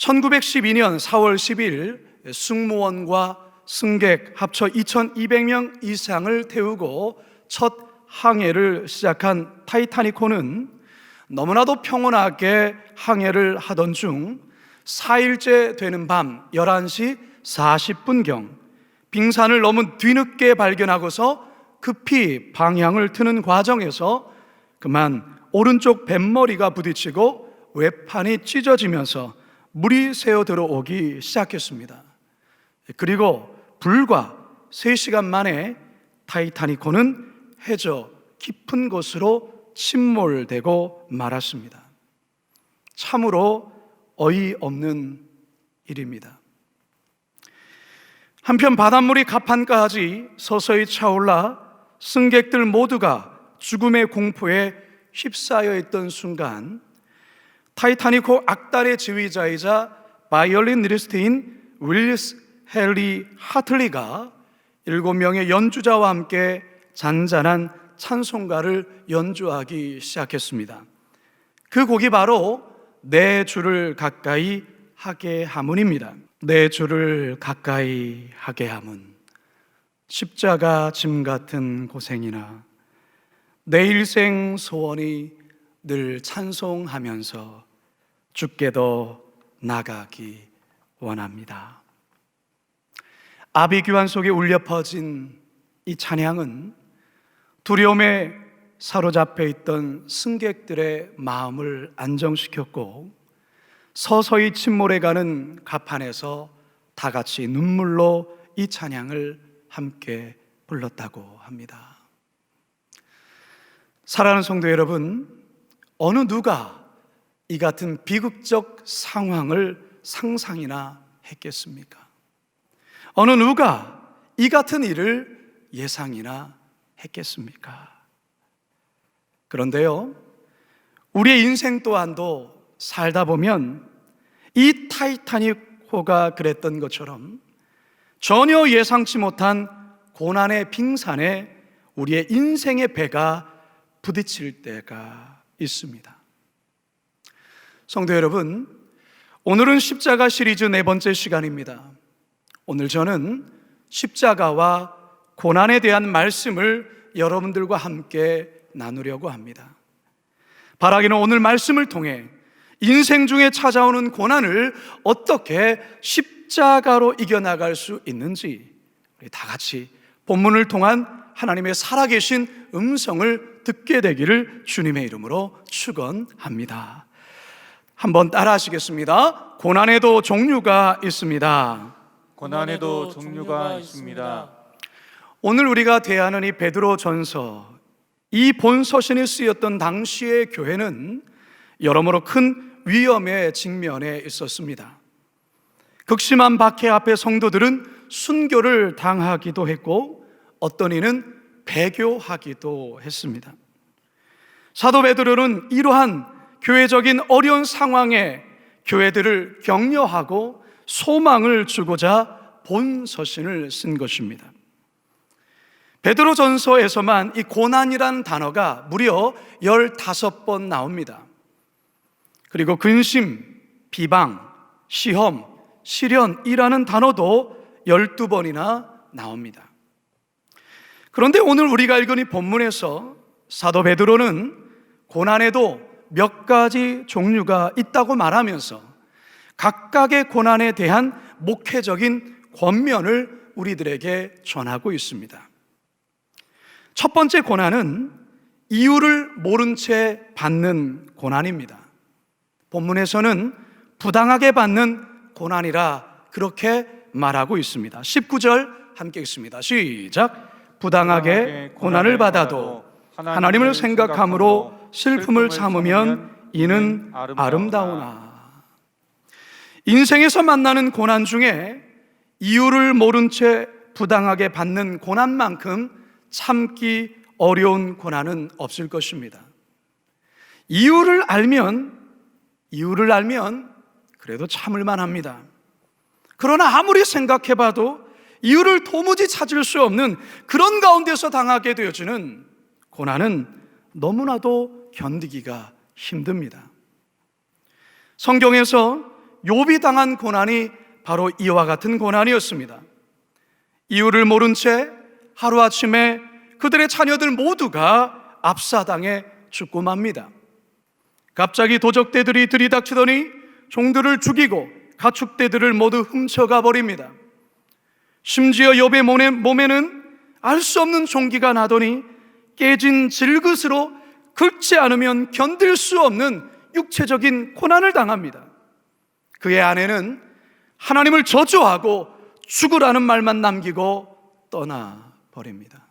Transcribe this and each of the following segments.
1912년 4월 10일 승무원과 승객 합쳐 2200명 이상을 태우고 첫 항해를 시작한 타이타닉호는 너무나도 평온하게 항해를 하던 중 4일째 되는 밤 11시 40분경 빙산을 너무 뒤늦게 발견하고서 급히 방향을 트는 과정에서 그만 오른쪽 뱃머리가 부딪히고 외판이 찢어지면서 물이 새어 들어오기 시작했습니다. 그리고 불과 3시간 만에 타이타닉호는 해저 깊은 곳으로 침몰되고 말았습니다. 참으로 어이없는 일입니다. 한편 바닷물이 가판까지 서서히 차올라 승객들 모두가 죽음의 공포에 휩싸여 있던 순간 타이타닉호 악단의 지휘자이자 바이올리니스트인 윌리스 헨리 하틀리가 7명의 연주자와 함께 잔잔한 찬송가를 연주하기 시작했습니다. 그 곡이 바로 내 주를 가까이 하게 하문입니다. 내 주를 가까이 하게 하문, 십자가 짐 같은 고생이나 내 일생 소원이 늘 찬송하면서 주께도 나가기 원합니다. 아비규환 속에 울려 퍼진 이 찬양은 두려움에 사로잡혀 있던 승객들의 마음을 안정시켰고 서서히 침몰해가는 가판에서 다 같이 눈물로 이 찬양을 함께 불렀다고 합니다. 사랑하는 성도 여러분, 어느 누가 이 같은 비극적 상황을 상상이나 했겠습니까? 어느 누가 이 같은 일을 예상이나 했겠습니까? 그런데요, 우리의 인생 또한도 살다 보면 이 타이타닉호가 그랬던 것처럼 전혀 예상치 못한 고난의 빙산에 우리의 인생의 배가 부딪힐 때가 있습니다. 성도 여러분, 오늘은 십자가 시리즈 4번째 시간입니다. 오늘 저는 십자가와 고난에 대한 말씀을 여러분들과 함께 나누려고 합니다. 바라기는 오늘 말씀을 통해 인생 중에 찾아오는 고난을 어떻게 십자가로 이겨나갈 수 있는지 우리 다 같이 본문을 통한 하나님의 살아계신 음성을 듣게 되기를 주님의 이름으로 축원합니다. 한번 따라 하시겠습니다. 고난에도 종류가 있습니다. 고난에도 종류가 있습니다. 오늘 우리가 대하는 이 베드로전서, 이 본서신이 쓰였던 당시의 교회는 여러모로 큰 위험의 직면에 있었습니다. 극심한 박해 앞에 성도들은 순교를 당하기도 했고 어떤 이는 배교하기도 했습니다. 사도 베드로는 이러한 교회적인 어려운 상황에 교회들을 격려하고 소망을 주고자 본서신을 쓴 것입니다. 베드로전서에서만 이 고난이라는 단어가 무려 15번 나옵니다. 그리고 근심, 비방, 시험, 시련이라는 단어도 12번이나 나옵니다. 그런데 오늘 우리가 읽은 이 본문에서 사도 베드로는 고난에도 몇 가지 종류가 있다고 말하면서 각각의 고난에 대한 목회적인 권면을 우리들에게 전하고 있습니다. 첫 번째 고난은 이유를 모른 채 받는 고난입니다. 본문에서는 부당하게 받는 고난이라 그렇게 말하고 있습니다. 19절 함께 읽습니다. 시작. 부당하게 고난을 받아도 하나님을 생각함으로 슬픔을 참으면 이는 아름다우나. 인생에서 만나는 고난 중에 이유를 모른 채 부당하게 받는 고난만큼 참기 어려운 고난은 없을 것입니다. 이유를 알면 그래도 참을만 합니다. 그러나 아무리 생각해봐도 이유를 도무지 찾을 수 없는 그런 가운데서 당하게 되어지는 고난은 너무나도 견디기가 힘듭니다. 성경에서 욥이 당한 고난이 바로 이와 같은 고난이었습니다. 이유를 모른 채 하루아침에 그들의 자녀들 모두가 압사당해 죽고 맙니다. 갑자기 도적대들이 들이닥치더니 종들을 죽이고 가축대들을 모두 훔쳐가 버립니다. 심지어 욥의 몸에는 알 수 없는 종기가 나더니 깨진 질긋으로 긁지 않으면 견딜 수 없는 육체적인 고난을 당합니다. 그의 아내는 하나님을 저주하고 죽으라는 말만 남기고 떠나버립니다.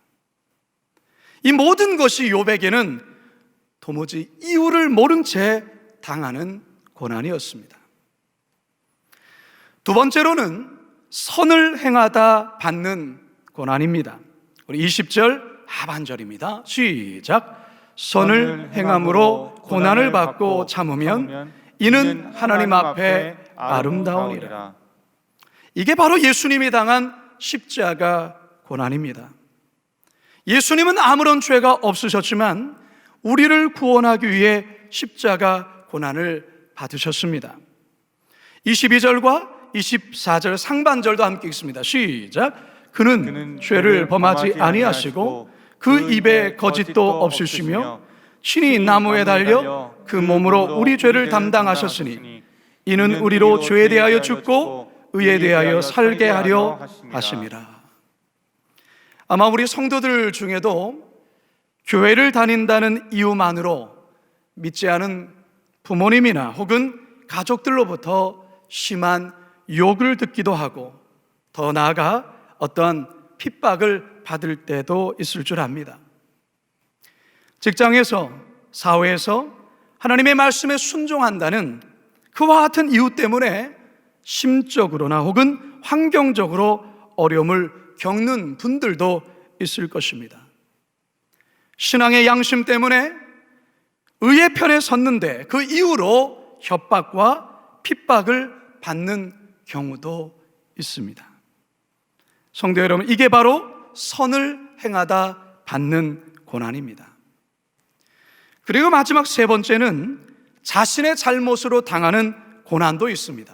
이 모든 것이 욥에게는 도무지 이유를 모른 채 당하는 고난이었습니다. 두 번째로는 선을 행하다 받는 고난입니다. 우리 20절 하반절입니다. 시작. 선을 행함으로 고난을 받고 참으면 이는 하나님 앞에 아름다우니라. 이게 바로 예수님이 당한 십자가 고난입니다. 예수님은 아무런 죄가 없으셨지만 우리를 구원하기 위해 십자가 고난을 받으셨습니다. 22절과 24절 상반절도 함께 읽습니다. 시작. 그는 죄를 범하지 아니하시고 그 입에 거짓도 없으시며 친히 나무에 달려 그 몸으로 우리 죄를 담당하셨으니 이는 우리로 죄에 대하여 죽고 의에 대하여 살게 하려 하심이라. 아마 우리 성도들 중에도 교회를 다닌다는 이유만으로 믿지 않은 부모님이나 혹은 가족들로부터 심한 욕을 듣기도 하고 더 나아가 어떤 핍박을 받을 때도 있을 줄 압니다. 직장에서, 사회에서 하나님의 말씀에 순종한다는 그와 같은 이유 때문에 심적으로나 혹은 환경적으로 어려움을 겪는 분들도 있을 것입니다. 신앙의 양심 때문에 의의 편에 섰는데 그 이유로 협박과 핍박을 받는 경우도 있습니다. 성도 여러분, 이게 바로 선을 행하다 받는 고난입니다. 그리고 마지막 세 번째는 자신의 잘못으로 당하는 고난도 있습니다.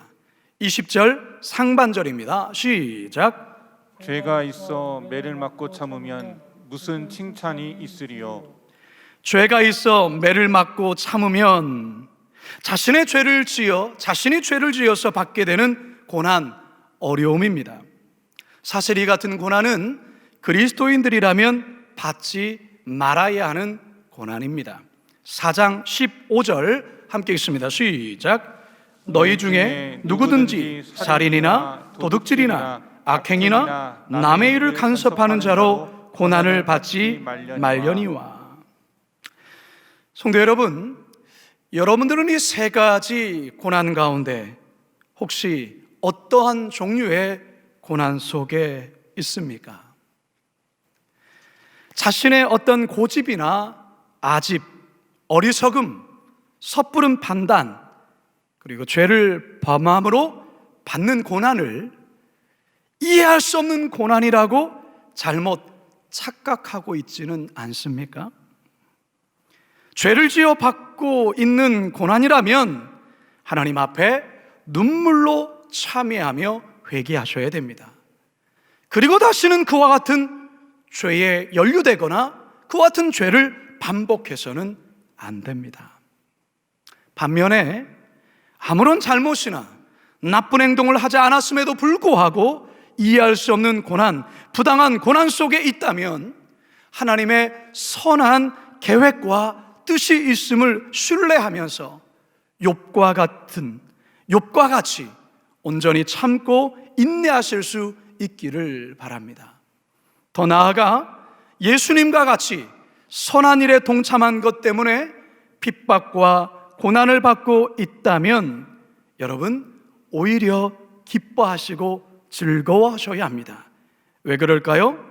20절 상반절입니다. 시작. 죄가 있어 매를 맞고 참으면 무슨 칭찬이 있으리요. 죄가 있어 매를 맞고 참으면 자신이 죄를 지어서 받게 되는 고난, 어려움입니다. 사실 이 같은 고난은 그리스도인들이라면 받지 말아야 하는 고난입니다. 4장 15절 함께 읽습니다. 시작. 너희 중에 누구든지 살인이나 도둑질이나 악행이나 남의 일을 간섭하는 자로 고난을 받지 말려니와. 성도 여러분, 여러분들은 이 세 가지 고난 가운데 혹시 어떠한 종류의 고난 속에 있습니까? 자신의 어떤 고집이나 아집, 어리석음, 섣부른 판단, 그리고 죄를 범함으로 받는 고난을 이해할 수 없는 고난이라고 잘못 착각하고 있지는 않습니까? 죄를 지어 받고 있는 고난이라면 하나님 앞에 눈물로 참회하며 회개하셔야 됩니다. 그리고 다시는 그와 같은 죄에 연루되거나 그와 같은 죄를 반복해서는 안 됩니다. 반면에 아무런 잘못이나 나쁜 행동을 하지 않았음에도 불구하고 이해할 수 없는 고난, 부당한 고난 속에 있다면 하나님의 선한 계획과 뜻이 있음을 신뢰하면서 욥과 같이 온전히 참고 인내하실 수 있기를 바랍니다. 더 나아가 예수님과 같이 선한 일에 동참한 것 때문에 핍박과 고난을 받고 있다면 여러분 오히려 기뻐하시고 즐거워하셔야 합니다. 왜 그럴까요?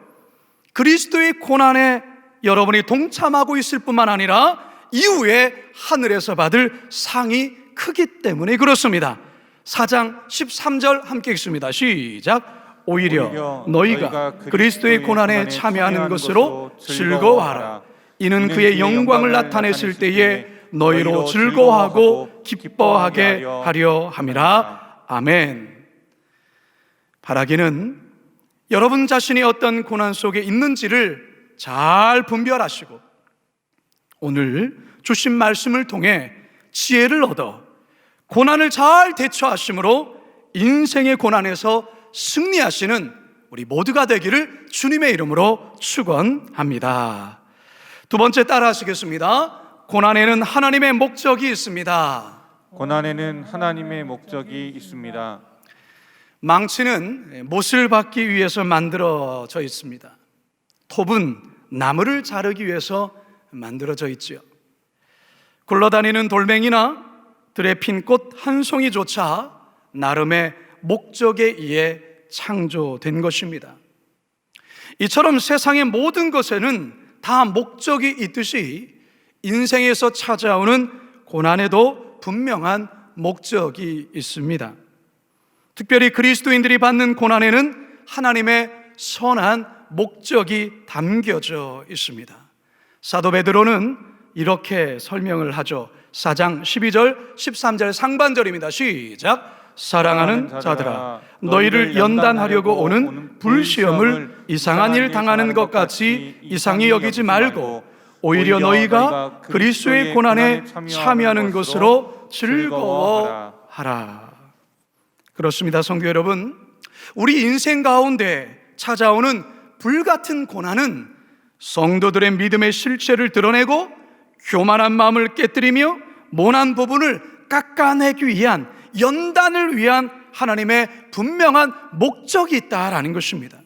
그리스도의 고난에 여러분이 동참하고 있을 뿐만 아니라 이후에 하늘에서 받을 상이 크기 때문에 그렇습니다. 4장 13절 함께 읽습니다. 시작. 오히려 너희가 그리스도의 고난에 참여하는 것으로 즐거워하라. 이는 그의 영광을 나타냈을 때에 너희로 즐거워하고 기뻐하게 하려 함이라. 아멘. 바라기는 여러분 자신이 어떤 고난 속에 있는지를 잘 분별하시고 오늘 주신 말씀을 통해 지혜를 얻어 고난을 잘 대처하심으로 인생의 고난에서 승리하시는 우리 모두가 되기를 주님의 이름으로 축원합니다. 두 번째 따라 하시겠습니다. 고난에는 하나님의 목적이 있습니다. 고난에는 하나님의 목적이 있습니다. 망치는 못을 받기 위해서 만들어져 있습니다. 톱은 나무를 자르기 위해서 만들어져 있지요. 굴러다니는 돌멩이나 들에 핀 꽃 한 송이조차 나름의 목적에 의해 창조된 것입니다. 이처럼 세상의 모든 것에는 다 목적이 있듯이 인생에서 찾아오는 고난에도 분명한 목적이 있습니다. 특별히 그리스도인들이 받는 고난에는 하나님의 선한 목적이 담겨져 있습니다. 사도 베드로는 이렇게 설명을 하죠. 4장 12절 13절 상반절입니다. 시작. 사랑하는 자들아, 너희를 연단하려고 오는 불시험을 이상한 일 당하는 것 같이 이상히 여기지 말고 오히려 너희가 그리스도의 고난에 참여하는 것으로 즐거워하라. 그렇습니다. 성도 여러분, 우리 인생 가운데 찾아오는 불같은 고난은 성도들의 믿음의 실체를 드러내고 교만한 마음을 깨뜨리며 모난 부분을 깎아내기 위한, 연단을 위한 하나님의 분명한 목적이 있다라는 것입니다.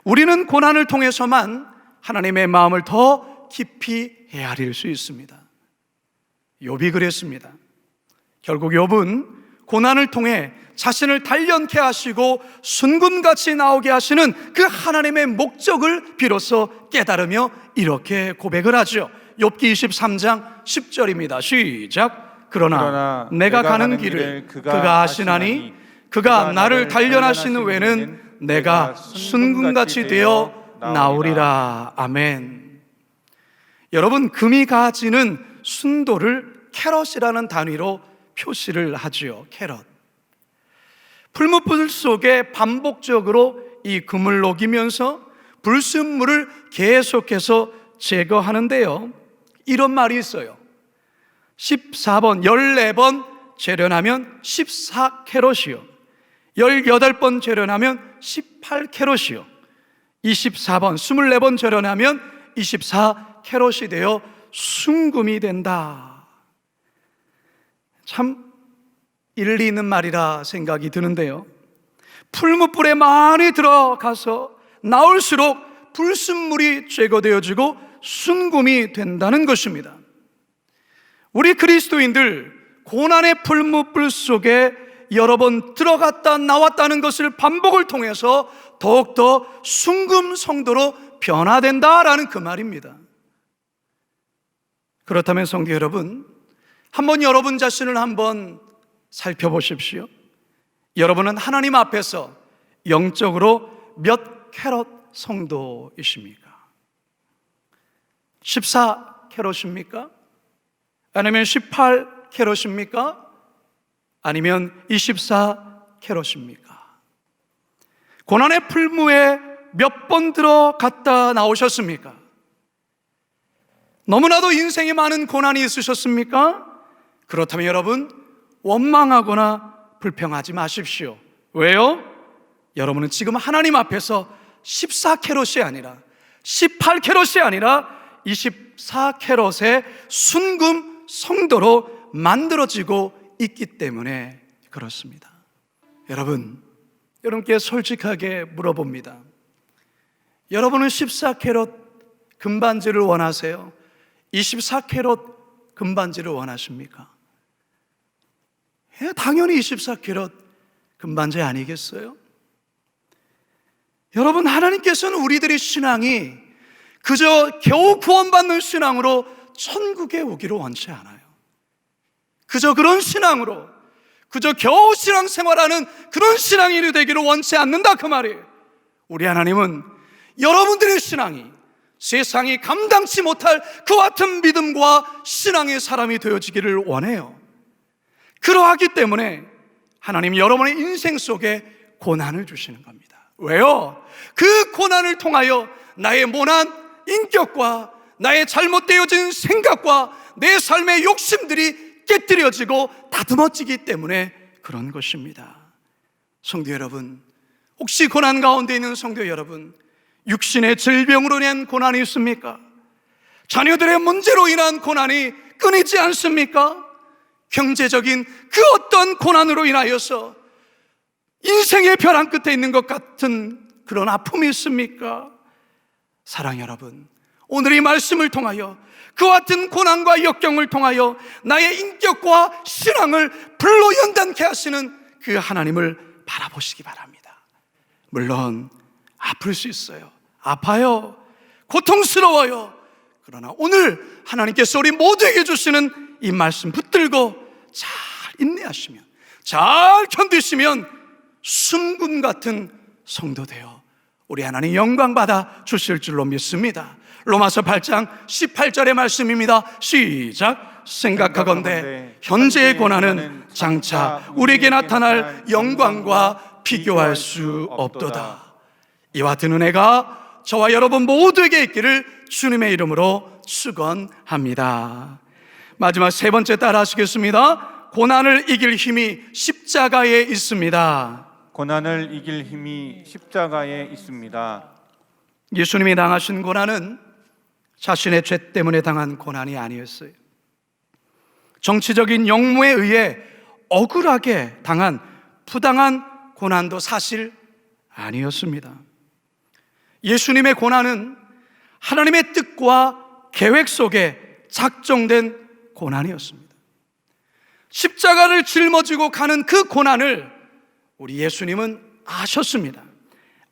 우리는 고난을 통해서만 하나님의 마음을 더 깊이 헤아릴 수 있습니다. 욥이 그랬습니다. 결국 욥은 고난을 통해 자신을 단련케 하시고 순금같이 나오게 하시는 그 하나님의 목적을 비로소 깨달으며 이렇게 고백을 하죠. 욥기 23장 10절입니다. 시작. 그러나 내가 가는 길을 그가 아시나니 그가 나를 단련하신 후에는 내가 순금같이 되어 나오리라. 아멘. 여러분, 금이 가지는 순도를 캐럿이라는 단위로 표시를 하지요. 캐럿. 풀무불 속에 반복적으로 이 금을 녹이면서 불순물을 계속해서 제거하는데요, 이런 말이 있어요. 14번, 14번 재련하면 14캐럿이요 18번 재련하면 18캐럿이요 24번, 24번 재련하면 24캐럿이 되어 순금이 된다. 참 일리 있는 말이라 생각이 드는데요, 풀무불에 많이 들어가서 나올수록 불순물이 제거되어지고 순금이 된다는 것입니다. 우리 그리스도인들 고난의 풀무불 속에 여러 번 들어갔다 나왔다는 것을 반복을 통해서 더욱더 순금 성도로 변화된다라는 그 말입니다. 그렇다면 성도 여러분, 한번 여러분 자신을 한번 살펴보십시오. 여러분은 하나님 앞에서 영적으로 몇 캐럿 성도이십니까? 14캐럿입니까? 아니면 18캐럿입니까? 아니면 24캐럿입니까? 고난의 풀무에 몇 번 들어갔다 나오셨습니까? 너무나도 인생에 많은 고난이 있으셨습니까? 그렇다면 여러분, 원망하거나 불평하지 마십시오. 왜요? 여러분은 지금 하나님 앞에서 14캐럿이 아니라 18캐럿이 아니라 24캐럿의 순금 성도로 만들어지고 있기 때문에 그렇습니다. 여러분께 솔직하게 물어봅니다. 여러분은 14캐럿 금반지를 원하세요? 24캐럿 금반지를 원하십니까? 당연히 24캐럿 금반지 아니겠어요? 여러분, 하나님께서는 우리들의 신앙이 그저 겨우 구원받는 신앙으로 천국에 오기를 원치 않아요. 그저 그런 신앙으로, 그저 겨우 신앙생활하는 그런 신앙이 되기를 원치 않는다, 그 말이에요. 우리 하나님은 여러분들의 신앙이 세상이 감당치 못할 그 같은 믿음과 신앙의 사람이 되어지기를 원해요. 그러하기 때문에 하나님 여러분의 인생 속에 고난을 주시는 겁니다. 왜요? 그 고난을 통하여 나의 모난 인격과 나의 잘못되어진 생각과 내 삶의 욕심들이 깨뜨려지고 다듬어지기 때문에 그런 것입니다. 성도 여러분, 혹시 고난 가운데 있는 성도 여러분, 육신의 질병으로 인한 고난이 있습니까? 자녀들의 문제로 인한 고난이 끊이지 않습니까? 경제적인 그 어떤 고난으로 인하여서 인생의 벼랑 끝에 있는 것 같은 그런 아픔이 있습니까? 사랑 여러분, 오늘 이 말씀을 통하여 그 같은 고난과 역경을 통하여 나의 인격과 신앙을 불로연단케 하시는 그 하나님을 바라보시기 바랍니다. 물론 아플 수 있어요. 아파요. 고통스러워요. 그러나 오늘 하나님께서 우리 모두에게 주시는 이 말씀 붙들고 잘 인내하시면, 잘 견디시면 순금 같은 성도 되어 우리 하나님 영광 받아 주실 줄로 믿습니다. 로마서 8장 18절의 말씀입니다. 시작. 생각하건대 현재의 고난은 장차 우리에게 나타날 영광과 비교할 수 없도다. 이와 같은 은혜가 저와 여러분 모두에게 있기를 주님의 이름으로 축원합니다. 마지막 세 번째 따라 하시겠습니다. 고난을 이길 힘이 십자가에 있습니다. 고난을 이길 힘이 십자가에 있습니다. 예수님이 당하신 고난은 자신의 죄 때문에 당한 고난이 아니었어요. 정치적인 역모에 의해 억울하게 당한 부당한 고난도 사실 아니었습니다. 예수님의 고난은 하나님의 뜻과 계획 속에 작정된 고난이었습니다. 십자가를 짊어지고 가는 그 고난을 우리 예수님은 아셨습니다.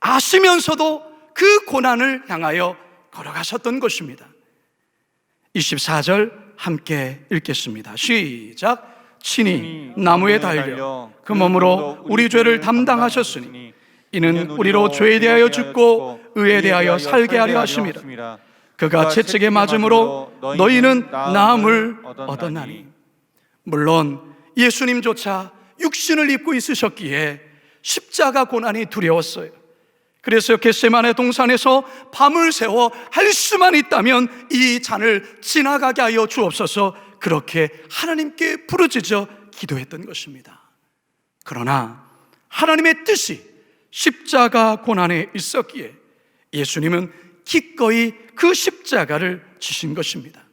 아시면서도 그 고난을 향하여 걸어가셨던 것입니다. 24절 함께 읽겠습니다. 시작. 친히 나무에 달려 그 몸으로 우리 죄를 담당하셨으니 이는 우리로 죄에 대하여 죽고 의에 대하여 살게 하려 하심이라. 그가 채찍에 맞음으로 너희는 나음을 얻었나니. 물론 예수님조차 육신을 입고 있으셨기에 십자가 고난이 두려웠어요. 그래서 겟세마네 동산에서 밤을 새워 할 수만 있다면 이 잔을 지나가게 하여 주옵소서, 그렇게 하나님께 부르짖어 기도했던 것입니다. 그러나 하나님의 뜻이 십자가 고난에 있었기에 예수님은 기꺼이 그 십자가를 지신 것입니다.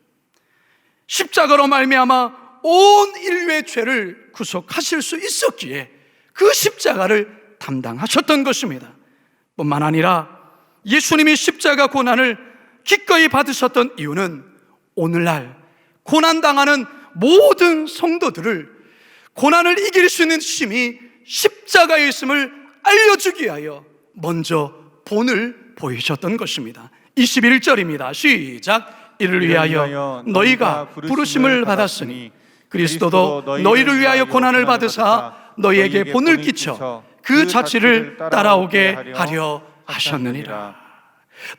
십자가로 말미암아 온 인류의 죄를 구속하실 수 있었기에 그 십자가를 담당하셨던 것입니다. 뿐만 아니라 예수님이 십자가 고난을 기꺼이 받으셨던 이유는 오늘날 고난당하는 모든 성도들을 고난을 이길 수 있는 힘이 십자가에 있음을 알려주기 위하여 먼저 본을 보이셨던 것입니다. 21절입니다. 시작. 이를 위하여 너희가 부르심을 받았으니 그리스도도 너희를 위하여 고난을 받으사 너희에게 본을 끼쳐 그 자취를 따라오게 하려 하셨느니라.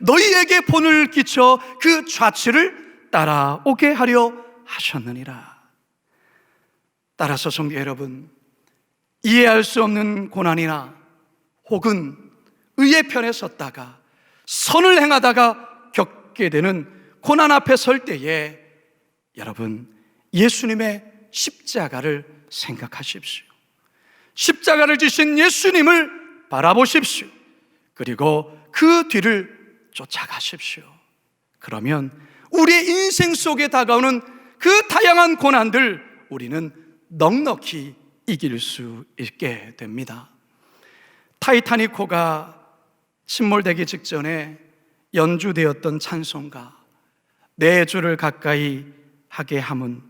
너희에게 본을 끼쳐 그 자취를 따라오게 하려 하셨느니라. 따라서 성도 여러분, 이해할 수 없는 고난이나 혹은 의의 편에 섰다가 선을 행하다가 겪게 되는 고난 앞에 설 때에 여러분, 예수님의 십자가를 생각하십시오. 십자가를 지신 예수님을 바라보십시오. 그리고 그 뒤를 쫓아가십시오. 그러면 우리의 인생 속에 다가오는 그 다양한 고난들 우리는 넉넉히 이길 수 있게 됩니다. 타이타닉호가 침몰되기 직전에 연주되었던 찬송가 네 줄을 가까이 하게 함은,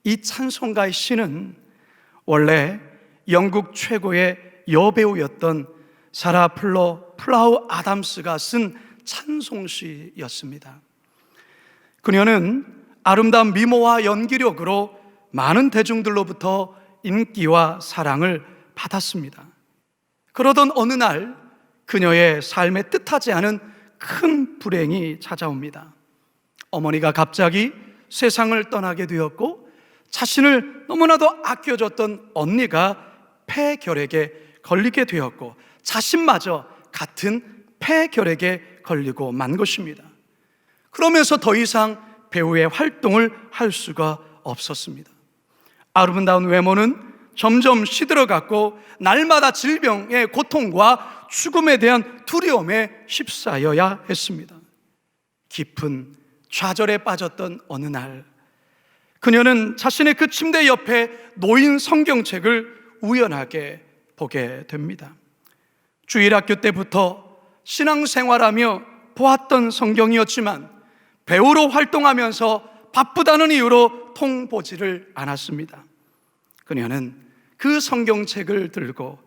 이 찬송가의 시는 원래 영국 최고의 여배우였던 사라 플라우 아담스가 쓴 찬송시였습니다. 그녀는 아름다운 미모와 연기력으로 많은 대중들로부터 인기와 사랑을 받았습니다. 그러던 어느 날 그녀의 삶에 뜻하지 않은 큰 불행이 찾아옵니다. 어머니가 갑자기 세상을 떠나게 되었고, 자신을 너무나도 아껴줬던 언니가 폐결핵에 걸리게 되었고, 자신마저 같은 폐결핵에 걸리고 만 것입니다. 그러면서 더 이상 배우의 활동을 할 수가 없었습니다. 아름다운 외모는 점점 시들어갔고, 날마다 질병의 고통과 죽음에 대한 두려움에 휩싸여야 했습니다. 깊은 좌절에 빠졌던 어느 날, 그녀는 자신의 그 침대 옆에 놓인 성경책을 우연하게 보게 됩니다. 주일학교 때부터 신앙생활하며 보았던 성경이었지만, 배우로 활동하면서 바쁘다는 이유로 통보지를 않았습니다. 그녀는 그 성경책을 들고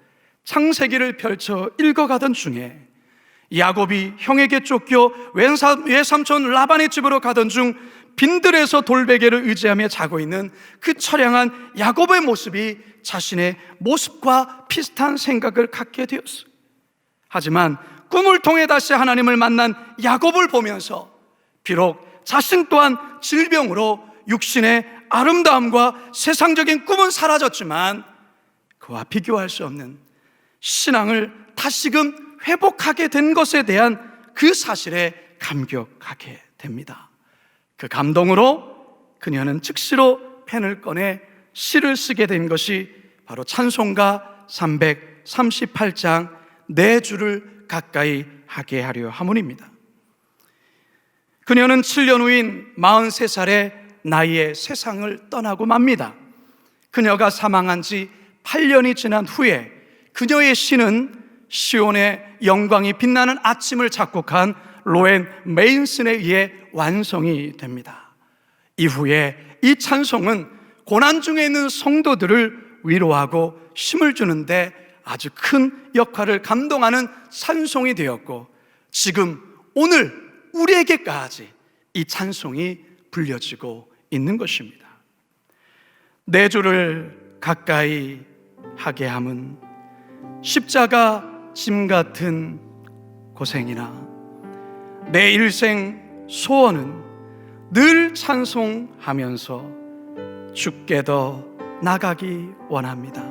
창세기를 펼쳐 읽어가던 중에, 야곱이 형에게 쫓겨 외삼촌 라반의 집으로 가던 중 빈들에서 돌베개를 의지하며 자고 있는 그 처량한 야곱의 모습이 자신의 모습과 비슷한 생각을 갖게 되었어요. 하지만 꿈을 통해 다시 하나님을 만난 야곱을 보면서 비록 자신 또한 질병으로 육신의 아름다움과 세상적인 꿈은 사라졌지만, 그와 비교할 수 없는 신앙을 다시금 회복하게 된 것에 대한 그 사실에 감격하게 됩니다. 그 감동으로 그녀는 즉시로 펜을 꺼내 시를 쓰게 된 것이 바로 찬송가 338장 4줄을 가까이 하게 하려 함입니다. 그녀는 7년 후인 43살의 나이에 세상을 떠나고 맙니다. 그녀가 사망한 지 8년이 지난 후에 그녀의 시는 시온의 영광이 빛나는 아침을 작곡한 로엔 메인슨에 의해 완성이 됩니다. 이후에 이 찬송은 고난 중에 있는 성도들을 위로하고 힘을 주는데 아주 큰 역할을 감동하는 찬송이 되었고, 지금 오늘 우리에게까지 이 찬송이 불려지고 있는 것입니다. 4줄을 가까이 하게 함은 십자가 짐 같은 고생이나 내 일생 소원은 늘 찬송하면서 주께 더 나가기 원합니다.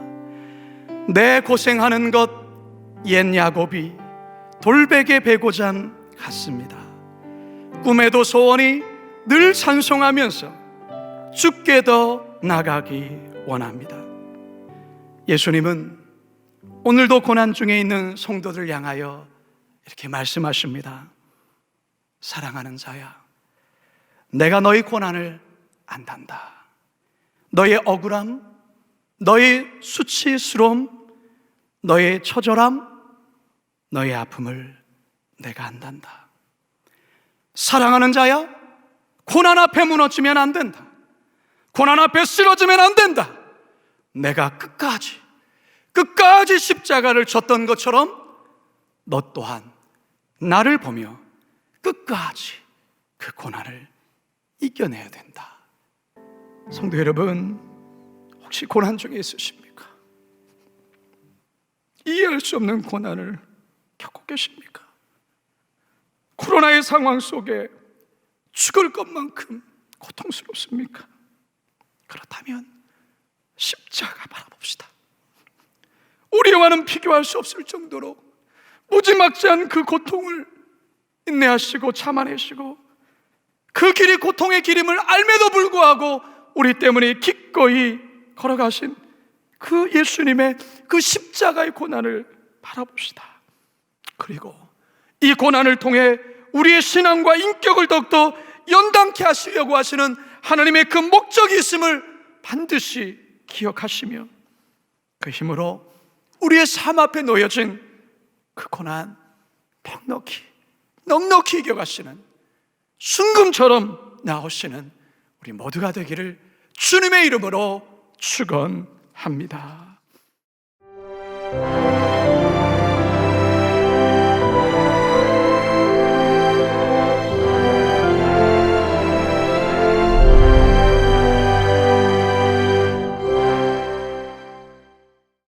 내 고생하는 것 옛 야곱이 돌베개 베고잔 같습니다. 꿈에도 소원이 늘 찬송하면서 주께 더 나가기 원합니다. 예수님은 오늘도 고난 중에 있는 성도들 향하여 이렇게 말씀하십니다. 사랑하는 자야, 내가 너희 고난을 안단다. 너의 억울함, 너의 수치스러움, 너의 처절함, 너의 아픔을 내가 안단다. 사랑하는 자야, 고난 앞에 무너지면 안 된다. 고난 앞에 쓰러지면 안 된다. 내가 끝까지 십자가를 졌던 것처럼 너 또한 나를 보며 끝까지 그 고난을 이겨내야 된다. 성도 여러분, 혹시 고난 중에 있으십니까? 이해할 수 없는 고난을 겪고 계십니까? 코로나의 상황 속에 죽을 것만큼 고통스럽습니까? 그렇다면 십자가 바라봅시다. 우리와는 비교할 수 없을 정도로 무지막지한 그 고통을 인내하시고 참아내시고, 그 길이 고통의 길임을 알매도 불구하고 우리 때문에 기꺼이 걸어가신 그 예수님의 그 십자가의 고난을 바라봅시다. 그리고 이 고난을 통해 우리의 신앙과 인격을 더욱더 연단케 하시려고 하시는 하나님의 그 목적이 있음을 반드시 기억하시며, 그 힘으로 우리의 삶 앞에 놓여진 그 고난 넉넉히 이겨가시는, 순금처럼 나오시는 우리 모두가 되기를 주님의 이름으로 축원합니다.